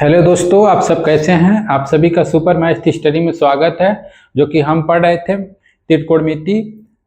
Hello दोस्तों, आप सब कैसे हैं। आप सभी का सुपर मैथ स्टडी में स्वागत है। जो कि हम पढ़ रहे थे त्रिकोणमिति,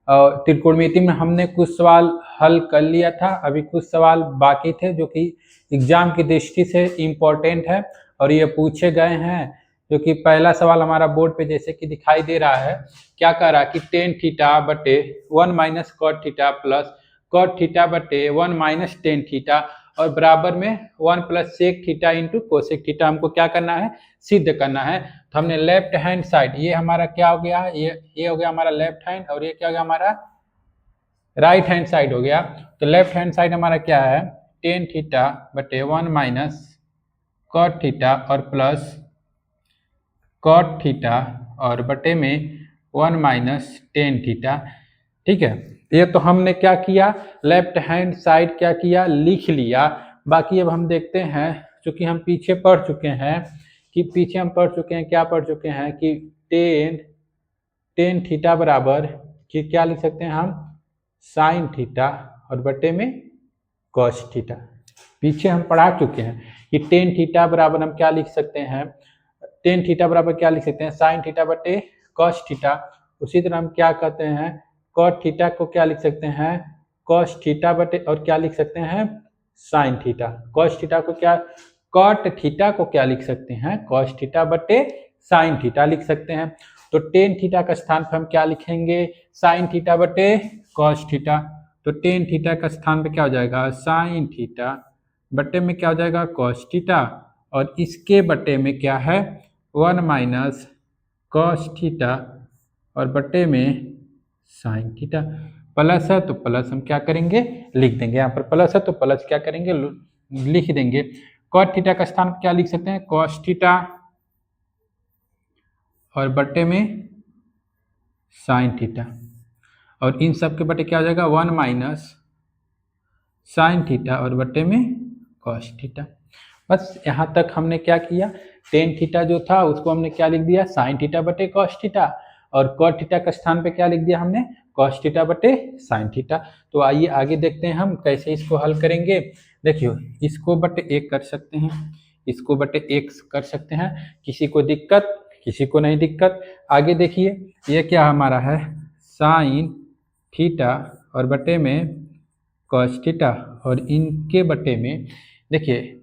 और त्रिकोणमिति में हमने कुछ सवाल हल कर लिया था। अभी कुछ सवाल बाकी थे जो कि एग्जाम की दृष्टि से इम्पोर्टेंट है और ये पूछे गए हैं। जो कि पहला सवाल हमारा बोर्ड पे जैसे कि दिखाई दे रहा है, क्या कह रहा है कि टेन थीटा बटे 1 minus cot theta plus cot theta बटे 1 माइनस टेन थीटा और बराबर में 1 plus sec theta into cosec theta हमको क्या करना है, सिद्ध करना है। तो हमने लेफ्ट हैंड साइड, ये हमारा क्या हो गया, ये हो गया हमारा लेफ्ट हैंड और ये क्या हो गया हमारा राइट हैंड साइड हो गया। तो लेफ्ट हैंड साइड हमारा क्या है, टेन थीटा बटे 1 माइनस कॉट थीटा और प्लस कॉट थीटा और बटे में 1 माइनस टेन थीटा। ठीक है, ये तो हमने क्या किया, लेफ्ट हैंड साइड क्या किया, लिख लिया। बाकी अब हम देखते हैं, चूंकि हम पीछे पढ़ चुके हैं क्या पढ़ चुके हैं कि टेन थीटा बराबर कि क्या लिख सकते हैं हम, साइन थीटा और बटे में कॉस थीटा। पीछे हम पढ़ा चुके हैं कि टेन थीटा बराबर हम क्या लिख सकते हैं, टेन थीटा बराबर क्या लिख सकते हैं, साइन थीटा बटे कॉस थीटा। उसी तरह हम क्या कहते हैं, कॉट थीटा को क्या लिख सकते हैं, कॉस थीटा बटे और क्या लिख सकते हैं, साइन थीटा। कॉस थीटा को क्या, कॉट थीटा को क्या लिख सकते हैं, कॉस थीटा बटे साइन थीटा लिख सकते हैं। तो टेन थीटा का स्थान पर हम क्या लिखेंगे, साइन थीटा बटे कॉस थीटा। तो टेन थीटा का स्थान पे क्या हो जाएगा, साइन थीटा बटे में क्या हो जाएगा, कॉस थीटा और इसके बटे में क्या है, 1 माइनस कॉस थीटा और बटे में साइन थीटा। प्लस है तो प्लस हम क्या करेंगे, लिख देंगे। यहाँ पर प्लस है तो प्लस क्या करेंगे, लिख देंगे। कॉट थीटा का स्थान क्या लिख सकते हैं, कॉस थीटा और बटे में साइन थीटा और इन सब के बटे क्या हो जाएगा, 1 माइनस साइन थीटा और बटे में कॉस थीटा। बस यहाँ तक हमने क्या किया, टेन थीटा जो था उसको हमने क्या लिख दिया, साइन थीटा बटे कॉस थीटा और कॉट थीटा का स्थान पे क्या लिख दिया हमने, कॉस थीटा बटे साइन थीटा। तो आइए आगे देखते हैं हम कैसे इसको हल करेंगे। देखियो, इसको बटे एक कर सकते हैं, इसको बटे एक कर सकते हैं, किसी को दिक्कत किसी को नहीं दिक्कत। आगे देखिए, ये क्या हमारा है, साइन थीटा और बटे में कॉस थीटा और इनके बटे में देखिए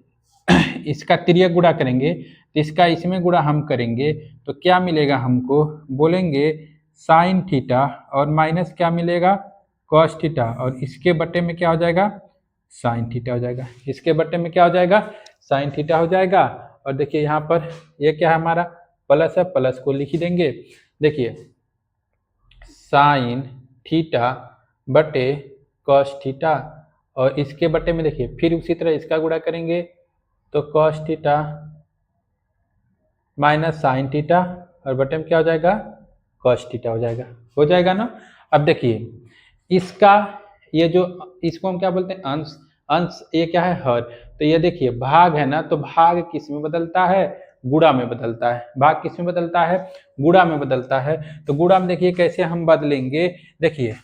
इसका तिर्यक गुणा करेंगे तो इसका इसमें गुणा हम करेंगे तो क्या मिलेगा हमको, बोलेंगे साइन थीटा और माइनस क्या मिलेगा, कॉस थीटा और इसके बटे में क्या हो जाएगा, साइन थीटा हो जाएगा। इसके बटे में क्या हो जाएगा, साइन थीटा हो जाएगा। और देखिए यहाँ पर ये क्या है हमारा, प्लस है, प्लस को लिख देंगे। देखिए साइन थीटा बटे कॉस थीटा और इसके बटे में देखिए फिर उसी तरह इसका गुणा करेंगे तो cos theta minus sine theta और बटे में क्या हो जाएगा, कॉस थीटा हो जाएगा ना। अब देखिए इसका ये जो, इसको हम क्या बोलते हैं, अंश। अंश ये क्या है, हर। तो ये देखिए भाग है ना, तो भाग किस में बदलता है, गुणा में बदलता है। भाग किस में बदलता है, गुणा में बदलता है। तो गुणा में देखिए कैसे हम बदलेंगे, देखिए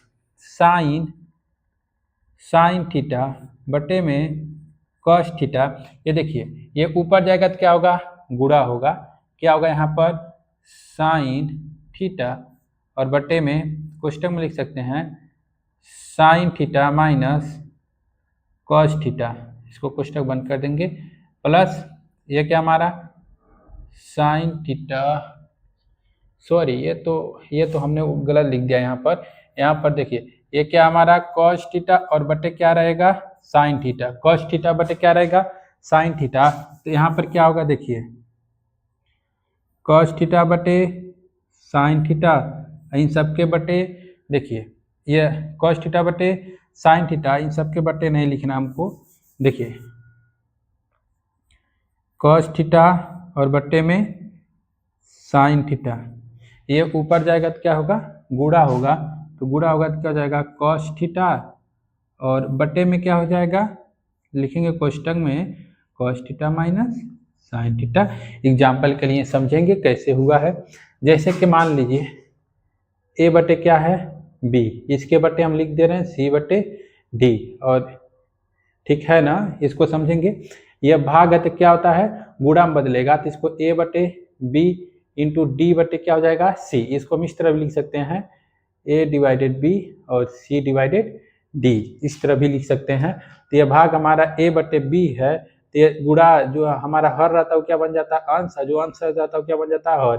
साइन थीटा बटे में कॉस थीटा। ये देखिए ये ऊपर जाएगा तो क्या होगा, गुणा होगा, क्या होगा यहाँ पर, साइन थीटा और बटे में कोष्टक में लिख सकते हैं sine theta minus cos theta. इसको कोष्टक बंद कर देंगे, प्लस ये क्या हमारा साइन थीटा, सॉरी ये तो हमने गलत लिख दिया यहाँ पर देखिए ये क्या हमारा कॉस थीटा और बटे क्या रहेगा, साइन थीटा। कॉस थीटा बटे क्या रहेगा, साइन थीटा। तो यहाँ पर क्या होगा, देखिए कॉस थीटा बटे साइन थीटा, इन सब के बटे, देखिए ये कॉस थीटा बटे साइन थीटा, इन सब के बटे नहीं लिखना हमको। देखिए कॉस थीटा और बटे में साइन थीटा, ये ऊपर जाएगा तो क्या होगा, गुणा होगा। तो गुणा होगा तो क्या हो जाएगा, कॉस थीटा और बटे में क्या हो जाएगा, लिखेंगे कोष्टक में cos theta minus sine theta. Example के लिए समझेंगे कैसे हुआ है। जैसे कि मान लीजिए ए बटे क्या है, बी, इसके बटे हम लिख दे रहे हैं सी बटे डी, और ठीक है ना, इसको समझेंगे। ये भाग है तो क्या होता है, गुणा में बदलेगा, तो इसको a बटे बी इंटू डी बटे क्या हो जाएगा सी। इसको हम इस तरह भी लिख सकते हैं a डिवाइडेड b और c डिवाइडेड d, इस तरह भी लिख सकते हैं। तो ये भाग हमारा a बटे b है, तो ये गुणा जो हमारा हर रहता है वो क्या बन जाता है अंश, जो अंश रह जाता है वो क्या बन जाता है हर,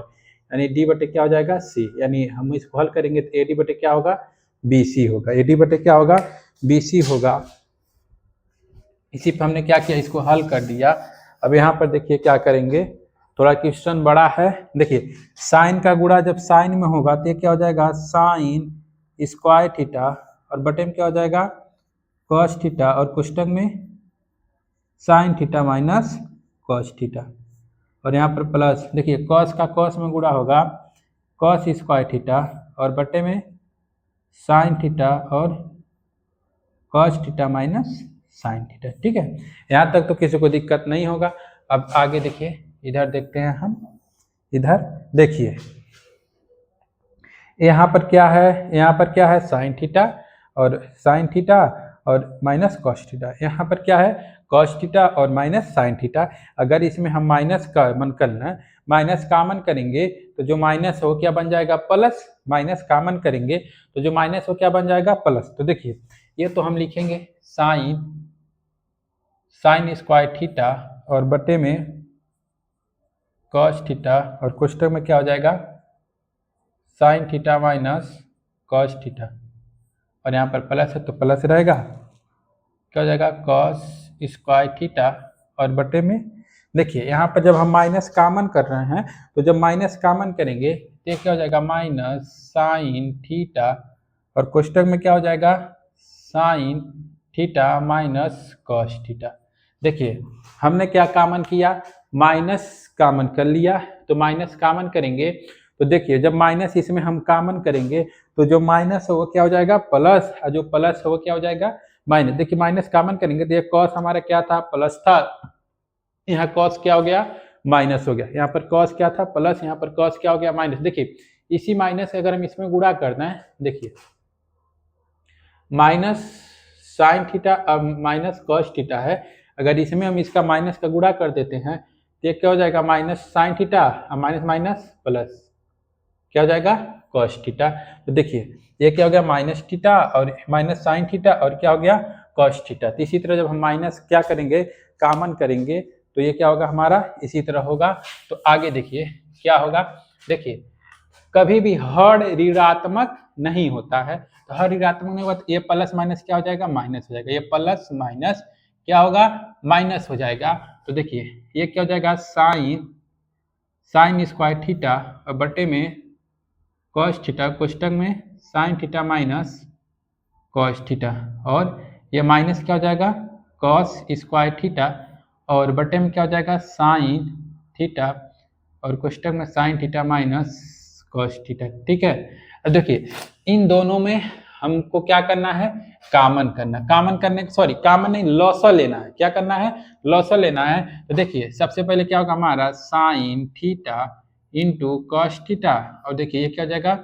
यानी d बटे क्या हो जाएगा c, यानी हम इसको हल करेंगे तो ad बटे क्या होगा bc होगा, ad बटे क्या होगा bc होगा। इसी पे हमने क्या किया, इसको हल कर दिया। अब यहाँ पर देखिए क्या करेंगे, थोड़ा क्वेश्चन बड़ा है। देखिए साइन का गुणा जब साइन में होगा तो ये क्या हो जाएगा साइन स्क्वायर थीटा, और बटे में क्या हो जाएगा कॉस थीटा, और कोष्टक में sine theta minus cos theta, और यहाँ पर प्लस। देखिए कॉस का कॉस में गुणा होगा कॉस स्क्वायर थीटा, और बटे में साइन थीटा और cos theta minus sine theta. ठीक है, यहाँ तक तो किसी को दिक्कत नहीं होगा। अब आगे देखिए, इधर देखते हैं हम, इधर देखिए यहाँ पर क्या है, यहाँ पर क्या है साइन थीटा और माइनस कॉस थीटा, यहाँ पर क्या है कॉस थीटा और माइनस साइन थीटा। अगर इसमें हम माइनस कॉमन करना, माइनस कॉमन करेंगे तो जो माइनस हो क्या बन जाएगा प्लस, माइनस कॉमन करेंगे तो जो माइनस हो क्या बन जाएगा प्लस। तो देखिए ये तो हम लिखेंगे साइन स्क्वायर थीटा और बटे में कॉस थीटा, और कोष्टक में क्या हो जाएगा sine theta minus cos theta, और यहाँ पर प्लस है तो प्लस रहेगा, क्या हो जाएगा कॉस स्क्वायर थीटा, और बटे में देखिए यहाँ पर जब हम माइनस कॉमन कर रहे हैं तो जब माइनस कॉमन करेंगे तो क्या हो जाएगा माइनस साइन थीटा, और कोष्टक में क्या हो जाएगा sine theta minus cos theta. देखिए हमने क्या कॉमन किया, माइनस कॉमन कर लिया, तो माइनस कॉमन करेंगे तो देखिए जब माइनस इसमें हम कॉमन करेंगे तो जो माइनस है वो क्या हो जाएगा प्लस, और जो प्लस है वो क्या हो जाएगा माइनस। देखिए माइनस कॉमन करेंगे तो ये कॉस हमारा क्या था प्लस था, यहाँ कॉस क्या हो गया माइनस हो गया, यहाँ पर कॉस क्या था प्लस, यहाँ पर कॉस क्या हो गया माइनस। देखिए इसी माइनस से अगर हम इसमें गुणा करना है, देखिए minus sine theta minus cos theta है, अगर इसमें हम इसका माइनस का गुणा कर देते हैं तो ये क्या हो जाएगा minus sine theta minus minus plus, क्या हो जाएगा कॉस थीटा। तो देखिए ये क्या हो गया माइनस थीटा और माइनस साइन थीटा, और क्या हो गया कॉस थीटा। तो इसी तरह जब हम माइनस क्या करेंगे कॉमन करेंगे तो ये क्या होगा हमारा इसी तरह होगा। तो आगे देखिए क्या होगा, देखिए कभी भी हर ऋणात्मक नहीं होता है, तो हर ऋणात्मक नहीं होगा तो ये प्लस माइनस क्या हो जाएगा माइनस हो जाएगा, ये प्लस माइनस क्या होगा माइनस हो जाएगा। तो देखिए ये क्या हो जाएगा साइन स्क्वायर थीटा और बटे में कॉस थीटा, कोष्टक में sine theta minus cos theta, और ये माइनस क्या हो जाएगा कॉस स्क्वायर थीटा, और बटे में क्या हो जाएगा साइन थीटा, और कोष्टक में sine theta minus cos theta. ठीक है, अब देखिए इन दोनों में हमको क्या करना है कॉमन करना, कॉमन करने सॉरी कॉमन नहीं लॉसा लेना है, क्या करना है लॉसा लेना है। तो देखिए सबसे पहले क्या होगा हमारा sign theta into cos theta, और देखिए ये क्या हो जाएगा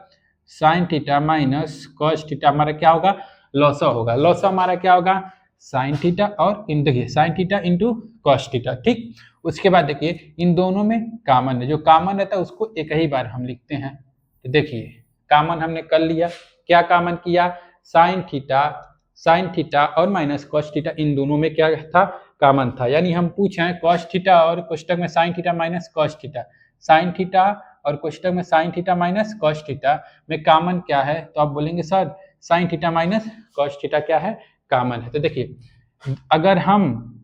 sine theta minus cos theta, हमारा क्या होगा लॉसा होगा, लॉसा हमारा क्या होगा साइन थीटा और इन देखिए sign theta into cos theta. ठीक, उसके बाद देखिए इन दोनों में कॉमन है, जो कॉमन रहता है उसको एक ही बार हम लिखते हैं। तो देखिए कॉमन हमने कर लिया, क्या कॉमन किया साइन थीटा और माइनस कॉस थीटा, इन दोनों में क्या था कॉमन था, यानी हम पूछे हैं कॉस थीटा और कोष्टक में sine theta minus cos theta, sine theta और कोष्टक में sine theta minus cos theta में कॉमन क्या है, तो आप बोलेंगे sir sine theta minus cos theta क्या है कॉमन है। तो देखिए अगर हम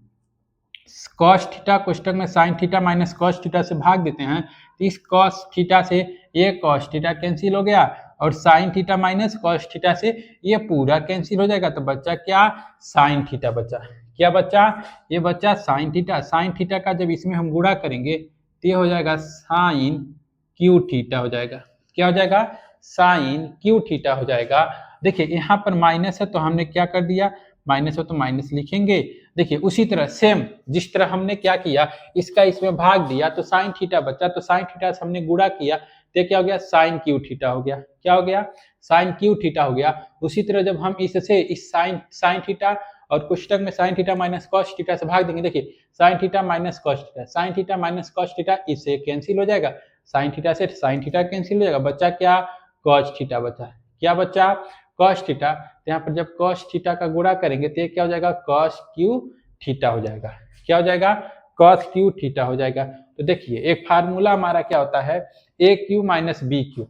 कॉस थीटा कोष्टक में sine theta minus cos theta से भाग देते हैं तो इस कॉस थीटा से ये कॉस थीटा कैंसिल हो गया, और sine theta minus cos theta से ये पूरा कैंसिल हो जाएगा, तो बच्चा क्या साइन थीटा बचा, क्या बचा ये बच्चा साइन थीटा। साइन थीटा का जब इसमें हम गुणा करेंगे तो ये हो जाएगा साइन क्यू थीटा हो जाएगा, क्या हो जाएगा साइन क्यू थीटा हो जाएगा। देखिए यहाँ पर माइनस है तो हमने क्या कर दिया माइनस हो तो माइनस लिखेंगे। देखिए उसी तरह सेम जिस तरह हमने क्या किया इसका इसमें भाग दिया तो साइन थीटा बचा, तो साइन थीटा से हमने गुणा किया तो क्या हो गया साइन क्यू थीटा हो गया, क्या हो गया साइन क्यू थीटा हो गया। उसी तरह जब हम इससे इस साइन थीटा और कोष्टक में sine theta minus cos theta से भाग देंगे। देखिए sine theta minus cos theta, sine theta minus cos theta इससे कैंसिल हो जाएगा, साइन थीटा से साइन थीटा कैंसिल हो जाएगा, बच्चा क्या कॉस थीटा बचा। क्या बच्चा कॉस थीटा। तो यहाँ पर जब कॉस थीटा का गुणा करेंगे तो ये क्या हो जाएगा कॉस क्यू थीटा हो जाएगा। क्या हो जाएगा कॉस क्यू थीटा हो जाएगा। तो देखिए एक फार्मूला हमारा क्या होता है a q minus b Q,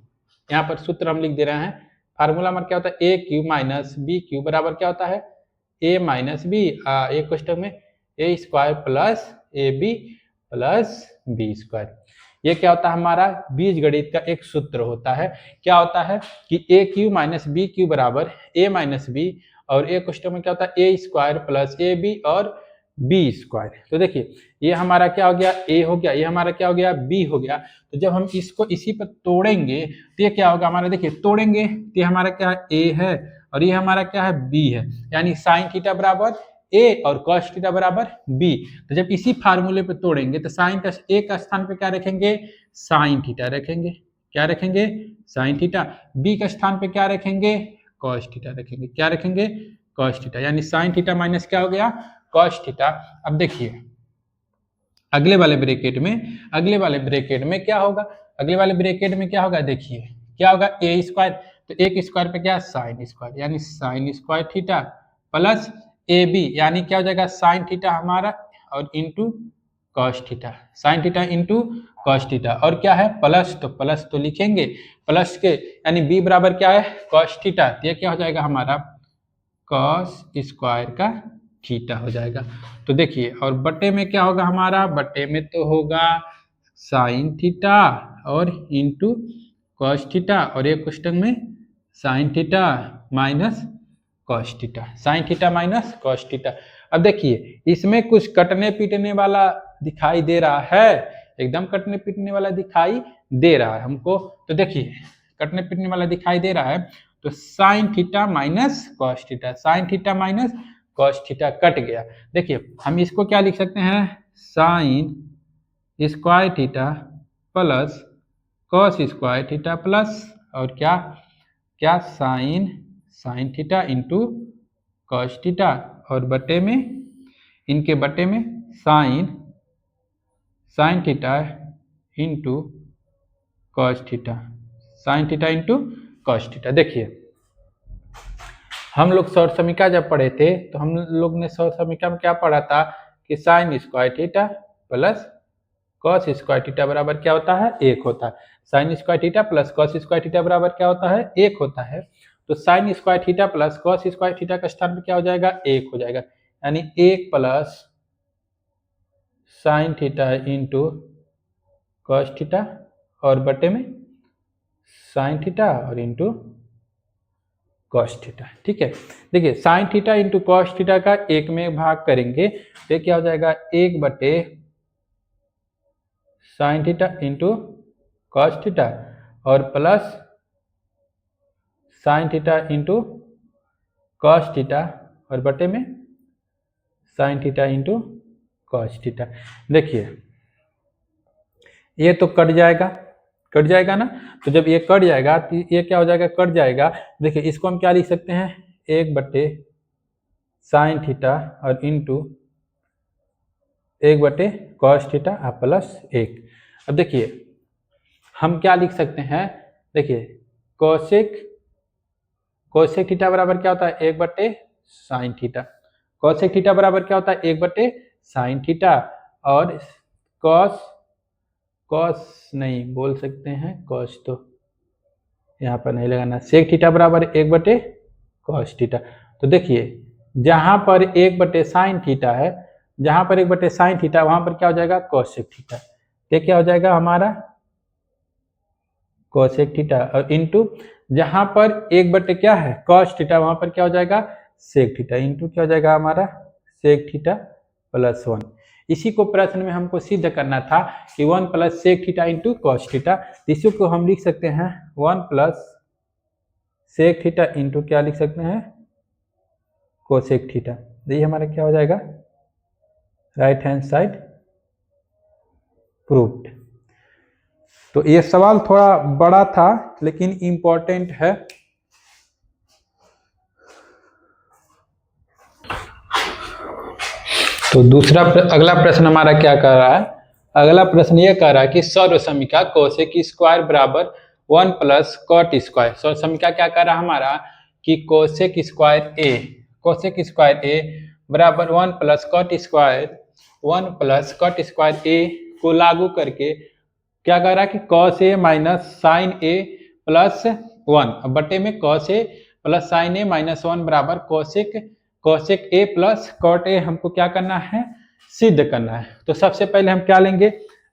यहाँ पर सूत्र हम लिख दे रहे हैं। फार्मूला हमारा क्या होता है a q minus b q बराबर क्या होता है ए माइनस बी, एक क्वेश्चन में a square plus A b plus b square. ये क्या होता है हमारा बीजगणित का एक सूत्र होता है। क्या होता है कि ए क्यू माइनस बी क्यू बराबर ए माइनस बी, और एक क्वेश्चन में क्या होता है ए स्क्वायर प्लस ए बी और बी स्क्वायर। तो देखिए ये हमारा क्या हो गया ए हो गया, ये हमारा क्या हो गया बी हो गया। तो जब हम इसको इसी पर तोड़ेंगे तो ये क्या होगा हमारा, देखिए तोड़ेंगे तो ये हमारा क्या ए है और ये हमारा क्या है बी है, यानी साइन थीटा बराबर ए और कॉस थीटा बराबर बी। तो जब इसी फार्मूले पे तोड़ेंगे तो साइन का ए का स्थान पे क्या रखेंगे साइन थीटा रखेंगे, क्या रखेंगे साइन थीटा, बी का स्थान पे क्या रखेंगे कॉस थीटा रखेंगे, क्या रखेंगे कॉस थीटा, यानी साइन थीटा माइनस क्या हो गया कॉस थीटा। अब देखिए अगले वाले ब्रैकेट में क्या होगा, अगले वाले ब्रैकेट में क्या होगा, देखिए क्या होगा ए स्क्वायर, तो एक स्क्वायर पे क्या साइन स्क्वायर यानी साइन स्क्वायर थीटा प्लस ए बी यानी क्या हो जाएगा साइन थीटा हमारा और into cos theta, sine theta into cos theta, और क्या है प्लस, तो प्लस तो लिखेंगे प्लस के यानी बी बराबर क्या है कॉस थीटा, तो ये क्या हो जाएगा हमारा कॉस स्क्वायर का थीटा हो जाएगा। तो देखिए और बटे में क्या होगा हमारा, बटे में तो होगा साइन थीटा और इंटू कॉस थीटा, और एक क्वेश्चन में sine theta minus cos theta, sine theta minus cos theta. अब देखिए इसमें कुछ कटने पीटने वाला दिखाई दे रहा है, एकदम कटने पीटने वाला दिखाई दे रहा है हमको। तो देखिए कटने पीटने वाला दिखाई दे रहा है, तो sine theta minus cos theta, sine theta minus cos theta cut गया। देखिए हम इसको क्या लिख सकते हैं sign square theta plus cos square theta plus और क्या क्या sign theta into cos theta, और बटे में इनके बटे में sine theta into cos theta, sine theta into cos theta. देखिए हम लोग सौर समीका जब पढ़े थे तो हम लोग ने सौर समीका में क्या पढ़ा था कि sign square theta plus cos square theta बराबर क्या होता है एक होता है, sign square theta plus cos square theta बराबर क्या होता है एक होता है। तो sign square theta plus cos square theta का स्थान पे क्या हो जाएगा एक हो जाएगा, यानी एक plus sine theta into cos theta और बटे में साइन थीटा और इंटू कॉस थीटा। ठीक है देखिए sign theta into cos theta का एक में भाग करेंगे तो क्या हो जाएगा एक बटे sine theta into cos theta और plus sine theta into cos theta और बटे में sine theta into cos theta. देखिए ये तो कट जाएगा ना, तो जब ये कट जाएगा तो ये क्या हो जाएगा कट जाएगा। देखिए इसको हम क्या लिख सकते हैं एक बटे साइन थीटा और इंटू एक बटे कॉस थीटा प्लस एक। अब देखिए हम क्या लिख सकते हैं, देखिए कोसेक थीटा बराबर क्या होता है एक बटे साइन थीटा, कोसेक थीटा बराबर क्या होता है एक बटे साइन थीटा, और कॉस नहीं बोल सकते हैं, कॉस तो यहाँ पर नहीं लगाना, सेक थीटा बराबर एक बटे कॉस थीटा। तो देखिए जहां पर एक बटे साइन थीटा है, जहां पर एक बटे साइन थीटा वहां पर क्या हो जाएगा कोसेक थीटा, ये क्या हो जाएगा हमारा कोसेक थीटा, और इंटू जहां पर एक बटे क्या है कॉस थीटा वहां पर क्या हो जाएगा सेक थीटा, इंटू क्या हो जाएगा हमारा सेक थीटा प्लस वन। इसी को प्रश्न में हमको सिद्ध करना था कि one plus sec theta into cos theta, इसी को हम लिख सकते हैं one plus sec theta into क्या लिख सकते हैं कोसेक थीटा। ये हमारा क्या हो जाएगा राइट हैंड साइड प्रूव्ड। तो ये सवाल थोड़ा बड़ा था लेकिन इम्पोर्टेंट है। तो अगला प्रश्न हमारा क्या कर रहा है? अगला प्रश्न ये कह रहा है कि सर्व समीका कोसेक स्क्वायर बराबर 1 प्लस कॉट स्क्वायर। सर्व समीका क्या कर रहा है हमारा कि कोसेक स्क्वायर ए बराबर 1 प्लस कॉट स्क्वायर ए को लागू करके क्या कर रहा है कि cos A minus sine A plus 1 बटे में cos A plus sine A minus 1 बराबर cosec A plus cot A हमको क्या करना है? सिद्ध करना है। तो सबसे पहले हम क्या लेंगे?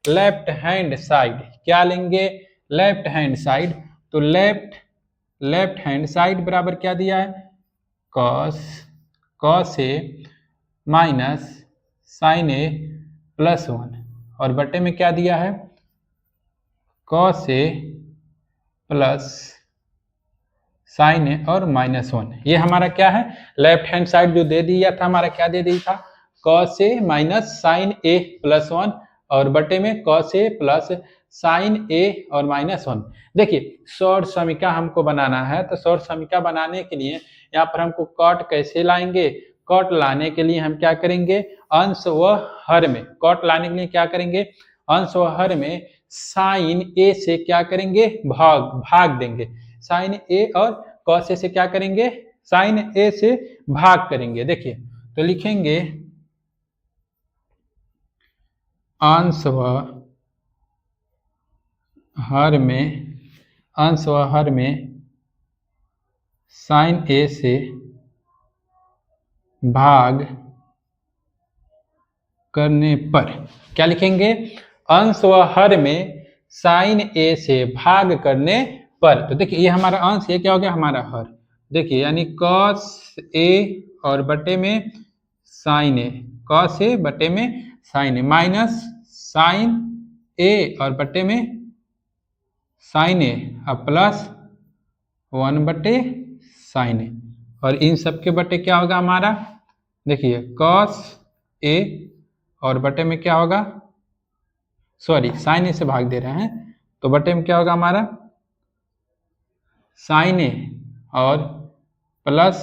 Left hand side. क्या लेंगे? Left hand side. तो लेफ्ट हैंड साइड बराबर क्या दिया है? Cos A minus sine A plus 1 और बटे में क्या दिया है? कॉस ए प्लस साइन ए और माइनस 1। ये हमारा क्या है? लेफ्ट हैंड साइड जो दे दिया था हमारा क्या दे दिया था? Cos A minus sine A plus 1 और बटे में कॉस ए प्लस साइन ए और माइनस 1। देखिए सर्व समीका हमको बनाना है, तो सर्व समीका बनाने के लिए यहाँ पर हमको कॉट कैसे लाएंगे? कॉट लाने के लिए हम क्या करेंगे? अंश व हर में। कॉट लाने के लिए क्या करेंगे? अंश व हर में साइन ए से क्या करेंगे? भाग देंगे। साइन ए और कॉस ए से क्या करेंगे? साइन ए से भाग करेंगे। देखिए तो लिखेंगे अंश व हर में साइन ए से भाग करने पर क्या लिखेंगे? अंश व हर में साइन ए से भाग करने पर। तो देखिए ये हमारा अंश, ये क्या हो गया? हमारा हर। देखिए यानी कॉस ए और बटे में साइन ए, कॉस ए बटे में साइन ए माइनस साइन ए और बटे में साइन ए अब प्लस 1 बटे साइन ए और इन सब के बटे क्या होगा हमारा? देखिए कॉस ए और बटे में क्या होगा? सॉरी साइन ए से भाग दे रहे हैं तो बटे में क्या होगा हमारा? साइन ए और प्लस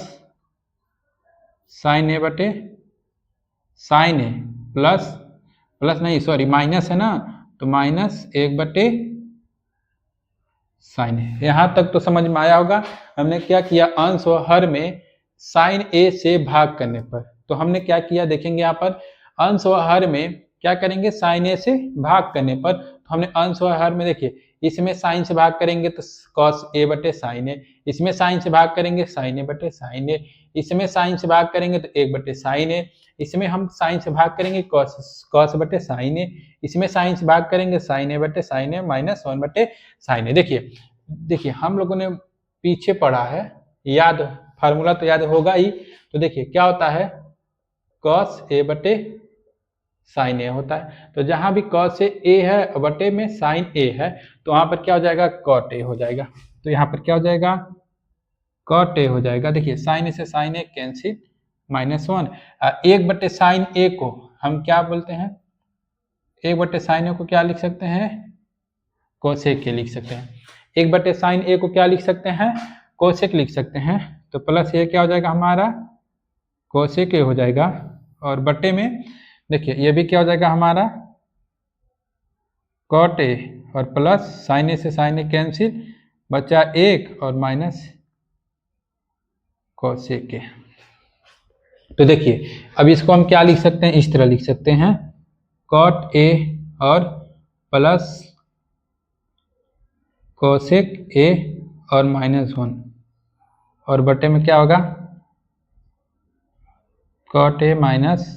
साइन ए बटे साइन ए प्लस नहीं सॉरी माइनस है ना, तो माइनस 1 बटे साइन ए। यहां तक तो समझ में आया होगा। हमने क्या किया? अंश व हर में साइन ए से भाग करने पर। तो हमने क्या किया देखेंगे यहाँ पर, अंश व हर में क्या करेंगे? साइन ए से भाग करने पर। तो हमने अंश व हर में देखिए इसमें साइन से भाग करेंगे तो कॉस ए बटे साइन ए, इसमें साइन से भाग करेंगे साइन ए बटे साइन ए, इसमें साइन से भाग करेंगे तो 1 बटे साइन ए, इसमें हम साइन से भाग करेंगे कॉस बटे साइन ए, इसमें साइन से भाग करेंगे साइन ए बटे साइन ए माइनस 1 बटे साइन ए। देखिए हम लोगों ने पीछे पढ़ा है, याद फार्मूला तो याद होगा ही। तो देखिए क्या होता है? कॉस ए बटे साइन ए होता है। तो जहां भी कॉस ए है बटे में साइन ए है तो वहां पर क्या हो जाएगा? कॉट ए हो जाएगा। तो यहाँ पर क्या हो जाएगा? कॉट ए हो जाएगा। देखिए साइन ए से साइन ए कैंसिल माइनस 1। 1 बटे साइन ए को हम क्या बोलते हैं? 1 बटे साइन ए को क्या लिख सकते हैं? कोसेक के लिख सकते हैं। 1 बटे साइन ए को क्या लिख सकते हैं? कोसेक लिख सकते हैं। तो प्लस ये क्या हो जाएगा हमारा? कोसेक ए हो जाएगा और बटे में देखिए ये भी क्या हो जाएगा हमारा? कॉट ए और प्लस साइन ए से साइन ए कैंसिल बचा 1 और माइनस कोसेक ए। तो देखिए अब इसको हम क्या लिख सकते हैं? इस तरह लिख सकते हैं कॉट ए और प्लस कोसेक ए और माइनस 1 और बटे में क्या होगा? Cot A minus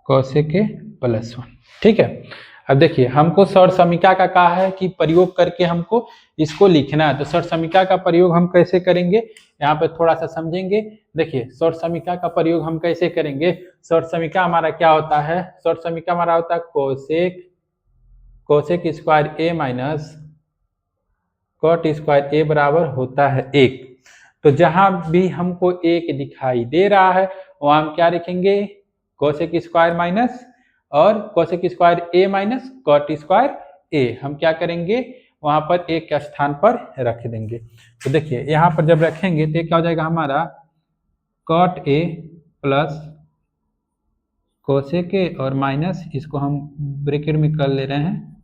cosec A plus 1। ठीक है। अब देखिए हमको सर्व समीका का कहा है कि प्रयोग करके हमको इसको लिखना है। तो सर्व समीका का प्रयोग हम कैसे करेंगे यहाँ पे थोड़ा सा समझेंगे। देखिए सर्व समीका का प्रयोग हम कैसे करेंगे? सर्व समीका हमारा क्या होता है? सर्व समीका हमारा होता है कोसेक स्क्वायर ए माइनस कॉट स्क्वायर ए बराबर होता है 1। तो जहां भी हमको 1 दिखाई दे रहा है वहां हम क्या लिखेंगे? कोसेक स्क्वायर माइनस और कोसेक स्क्वायर ए माइनस कॉट स्क्वायर ए हम क्या करेंगे? वहां पर 1 के स्थान पर रख देंगे। तो देखिए यहाँ पर जब रखेंगे तो क्या हो जाएगा हमारा? Cot A plus cosec A और माइनस इसको हम ब्रैकेट में कर ले रहे हैं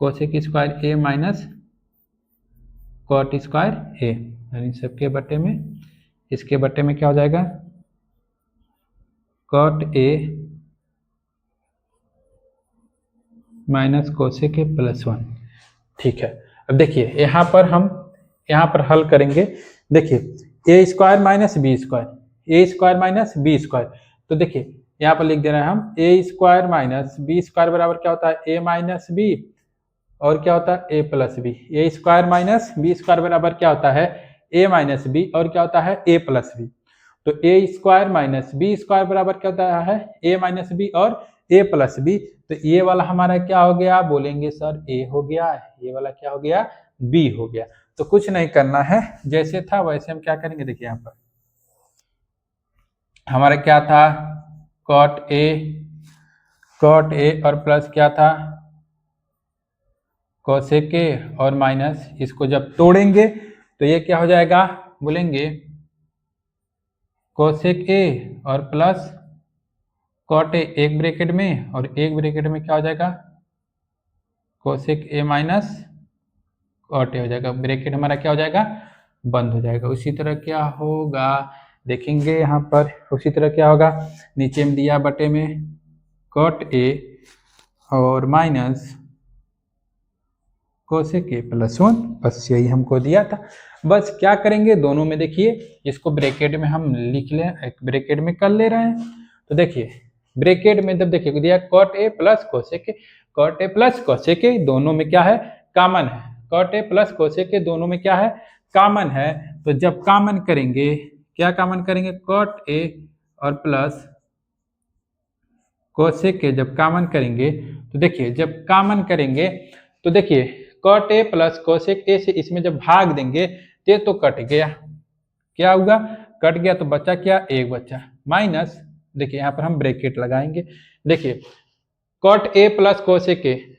कोसेक स्क्वायर ए माइनस कॉट स्क्वायर ए, यानी सबके बटे में इसके बटे में क्या हो जाएगा cot A minus cosec A plus 1। ठीक है, अब देखिए यहाँ पर हल करेंगे। देखिए ए स्क्वायर माइनस बी स्क्वायर, तो देखिए यहाँ पर लिख दे रहे हैं हम ए स्क्वायर माइनस बी स्क्वायर बराबर क्या होता है ए माइनस बी और क्या होता है ए प्लस बी। ए स्क्वायर माइनस बी स्क्वायर बराबर क्या होता है ए माइनस बी और क्या होता है ए प्लस बी। तो ए स्क्वायर माइनस बी स्क्वायर बराबर क्या होता है ए माइनस बी और ए प्लस बी। तो ये वाला हमारा क्या हो गया, बोलेंगे सर ए हो गया, ये वाला क्या हो गया बी हो गया। तो कुछ नहीं करना है, जैसे था वैसे हम क्या करेंगे। देखिए यहाँ पर हमारा क्या था कॉट ए और प्लस क्या था कोसेक ए और माइनस, इसको जब तोड़ेंगे तो ये क्या हो जाएगा, बोलेंगे कोसेक ए और प्लस कॉट ए, एक ब्रैकेट में और एक ब्रैकेट में क्या हो जाएगा cosec A minus cot A हो जाएगा। ब्रैकेट हमारा क्या हो जाएगा बंद हो जाएगा। उसी तरह क्या होगा देखेंगे यहाँ पर, उसी तरह क्या होगा नीचे में दिया बटे में कॉट ए और माइनस कोसेक ए प्लस 1, बस यही हमको दिया था। बस क्या करेंगे दोनों में, देखिए इसको ब्रैकेट में हम लिख लें, एक ब्रैकेट में कर ले रहे हैं। तो देखिए ब्रैकेट में जब देखिए दिया cot A plus cosec A, cot A plus cosec A दोनों में क्या है कॉमन है, cot A plus cosec A दोनों में क्या है कॉमन है। तो जब कॉमन करेंगे क्या कॉमन करेंगे कॉट ए और प्लस कोसेक ए जब कॉमन करेंगे तो देखिए जब कॉमन करेंगे तो देखिए कॉट ए प्लस कोसेक ए से इसमें जब भाग देंगे तो कट गया, क्या होगा कट गया तो बचा क्या एक बचा माइनस, देखिए यहाँ पर हम ब्रैकेट लगाएंगे। देखिए कॉट ए प्लस कोसेक ए,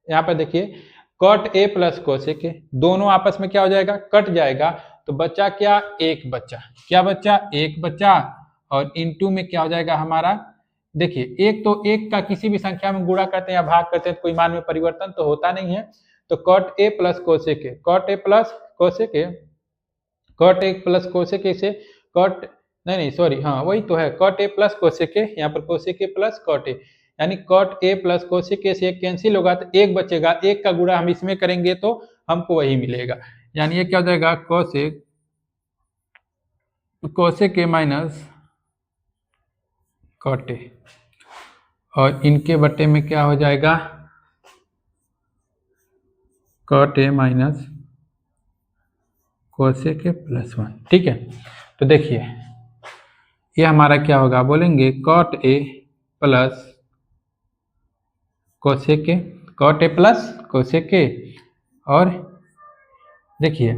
यहाँ पर देखिए cot A plus cosec A दोनों आपस में क्या हो जाएगा कट जाएगा, तो बचा क्या एक बचा, क्या बचा एक बचा और इनटू में क्या हो जाएगा हमारा, देखिए एक तो एक का किसी भी संख्या में गुणा करते हैं या भाग करते हैं तो कोई मान में परिवर्तन तो होता नहीं है। तो कॉट ए प्लस कोसेक ए, कॉट ए प्लस कोसेक ए, कॉट ए प्लस कोसेक ए से कॉट नहीं सॉरी हाँ वही तो है कॉट ए प्लस कोसेक ए, यहाँ पर cosec A plus cot a, यानी कॉट ए प्लस कोसेक ए से एक कैंसिल होगा तो एक बचेगा, एक का गुणा हम इसमें करेंगे तो हमको वही मिलेगा, यानी ये क्या हो जाएगा cosec A minus cot A और इनके बटे में क्या हो जाएगा cot A minus cosec A plus 1। ठीक है, तो देखिए ये हमारा क्या होगा, बोलेंगे cot A plus cosec A, cot A plus cosec A, और देखिए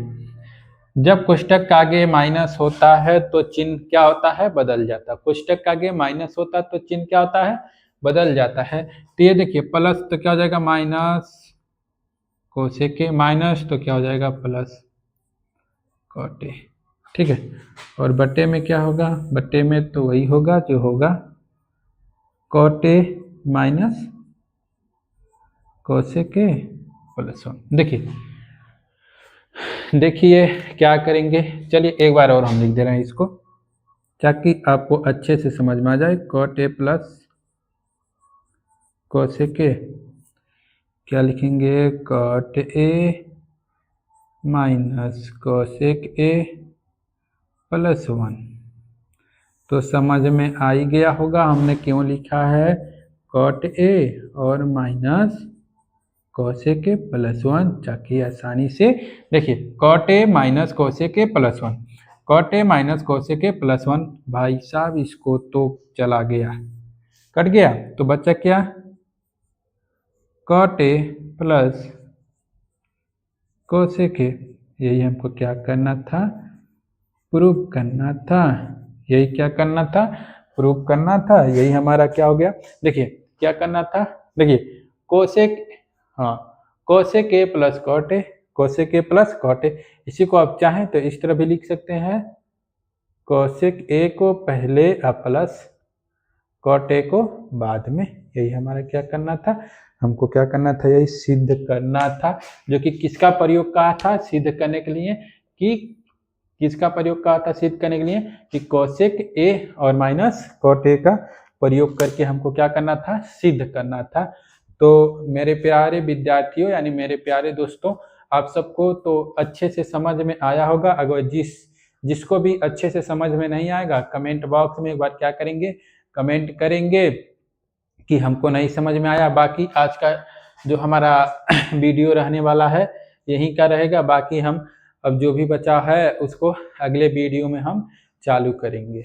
जब कोष्टक का आगे माइनस होता है तो चिन्ह क्या होता है बदल जाता है, कोष्टक का आगे माइनस होता है तो चिन्ह क्या होता है बदल जाता है। तो ये देखिए प्लस तो क्या हो जाएगा माइनस कोसेक ए, माइनस तो क्या हो जाएगा प्लस कॉट ए। ठीक है, और बटे में क्या होगा, बटे में तो वही होगा जो होगा cot A minus cosec A plus 1। देखिए क्या करेंगे, चलिए एक बार और हम लिख दे रहे हैं इसको ताकि आपको अच्छे से समझ में आ जाए। Cot A plus cosec A, क्या लिखेंगे cot A minus cosec A plus 1। तो समझ में आ ही गया होगा हमने क्यों लिखा है कॉट ए और माइनस कोसेक ए प्लस 1, ताकि आसानी से देखिए cot A minus cosec A plus 1, cot A minus cosec A plus 1, भाई साहब इसको तो चला गया कट गया तो बचा क्या cot A plus cosec A, यही हमको क्या करना था प्रूव करना था, यही क्या करना था प्रूव करना था, यही हमारा क्या हो गया। देखिए क्या करना था, देखिए कोसेक हाँ cosec A plus cot A, cosec A plus cot A, इसी को आप चाहें तो इस तरह भी लिख सकते हैं कोसेक ए को पहले प्लस cot A को बाद में। यही हमारा क्या करना था, हमको क्या करना था, यही सिद्ध करना था, जो कि किसका प्रयोग कहा था सिद्ध करने के लिए, कि किसका प्रयोग कहा था सिद्ध करने के लिए, कि कोसेक A और माइनस cot A का प्रयोग करके हमको क्या करना था, सिद्ध करना था। तो मेरे प्यारे विद्यार्थियों यानी मेरे प्यारे दोस्तों, आप सबको तो अच्छे से समझ में आया होगा। अगर जिसको भी अच्छे से समझ में नहीं आएगा, कमेंट बॉक्स में एक बार क्या करेंगे, कमेंट करेंगे कि हमको नहीं समझ में आया। बाकी आज का जो हमारा वीडियो रहने वाला है यहीं का रहेगा, बाकी हम अब जो भी बचा है उसको अगले वीडियो में हम चालू करेंगे।